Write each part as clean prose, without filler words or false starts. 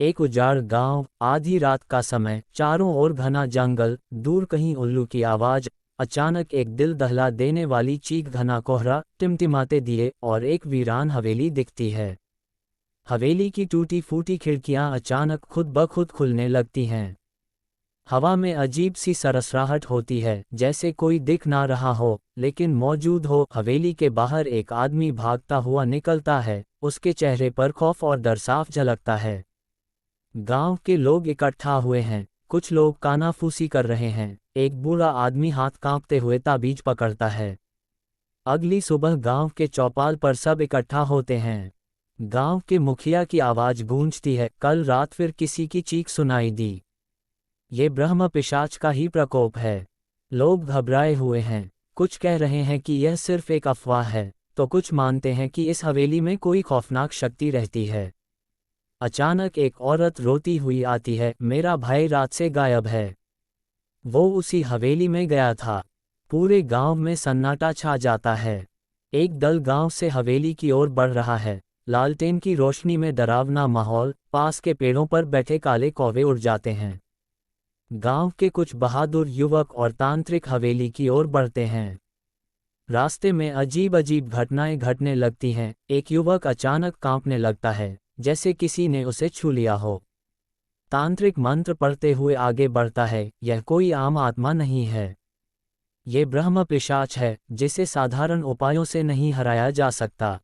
एक उजाड़ गांव, आधी रात का समय, चारों ओर घना जंगल, दूर कहीं उल्लू की आवाज। अचानक एक दिल दहला देने वाली चीख, घना कोहरा, टिमटिमाते दिए और एक वीरान हवेली दिखती है। हवेली की टूटी फूटी खिड़कियां अचानक खुद ब खुद खुलने लगती हैं। हवा में अजीब सी सरसराहट होती है, जैसे कोई दिख ना रहा हो लेकिन मौजूद हो। हवेली के बाहर एक आदमी भागता हुआ निकलता है, उसके चेहरे पर खौफ और डर साफ झलकता है। गांव के लोग इकट्ठा हुए हैं, कुछ लोग कानाफूसी कर रहे हैं। एक बूढ़ा आदमी हाथ कांपते हुए ताबीज पकड़ता है। अगली सुबह गांव के चौपाल पर सब इकट्ठा होते हैं। गांव के मुखिया की आवाज गूंजती है, कल रात फिर किसी की चीख सुनाई दी। ये ब्रह्म पिशाच का ही प्रकोप है। लोग घबराए हुए हैं, कुछ कह रहे हैं कि यह सिर्फ एक अफवाह है, तो कुछ मानते हैं कि इस हवेली में कोई खौफनाक शक्ति रहती है। अचानक एक औरत रोती हुई आती है, मेरा भाई रात से गायब है। वो उसी हवेली में गया था। पूरे गांव में सन्नाटा छा जाता है। एक दल गांव से हवेली की ओर बढ़ रहा है। लालटेन की रोशनी में डरावना माहौल, पास के पेड़ों पर बैठे काले कौवे उड़ जाते हैं। गांव के कुछ बहादुर युवक और तांत्रिक हवेली की ओर बढ़ते हैं। रास्ते में अजीब अजीब घटनाएं घटने लगती हैं। एक युवक अचानक कांपने लगता है, जैसे किसी ने उसे छू लिया हो। तांत्रिक मंत्र पढ़ते हुए आगे बढ़ता है, यह कोई आम आत्मा नहीं है। ये ब्रह्म पिशाच है, जिसे साधारण उपायों से नहीं हराया जा सकता।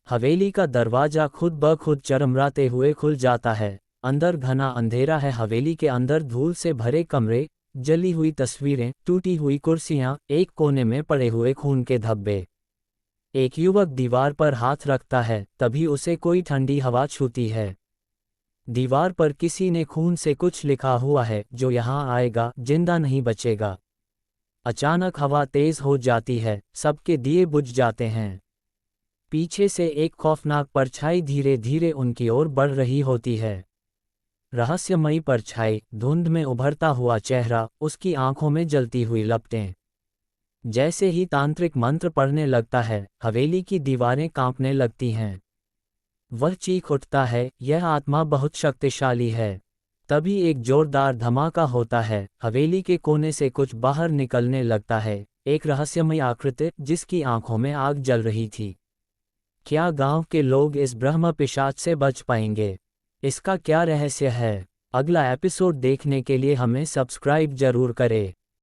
हवेली का दरवाजा खुद ब खुद चरमराते हुए खुल जाता है। अंदर घना अंधेरा है। हवेली के अंदर धूल से भरे कमरे, जली हुई तस्वीरें, टूटी हुई कुर्सियां, एक कोने में पड़े हुए खून के धब्बे। एक युवक दीवार पर हाथ रखता है, तभी उसे कोई ठंडी हवा छूती है। दीवार पर किसी ने खून से कुछ लिखा हुआ है, जो यहाँ आएगा जिंदा नहीं बचेगा। अचानक हवा तेज हो जाती है, सबके दिए बुझ जाते हैं। पीछे से एक खौफनाक परछाई धीरे धीरे उनकी ओर बढ़ रही होती है। रहस्यमयी परछाई, धुंध में उभरता हुआ चेहरा, उसकी आंखों में जलती हुई लपटें। जैसे ही तांत्रिक मंत्र पढ़ने लगता है, हवेली की दीवारें कांपने लगती हैं। वह चीख उठता है, यह आत्मा बहुत शक्तिशाली है। तभी एक जोरदार धमाका होता है। हवेली के कोने से कुछ बाहर निकलने लगता है, एक रहस्यमयी आकृति जिसकी आंखों में आग जल रही थी। क्या गांव के लोग इस ब्रह्म पिशाच से बच पाएंगे? इसका क्या रहस्य है? अगला एपिसोड देखने के लिए हमें सब्सक्राइब जरूर करें।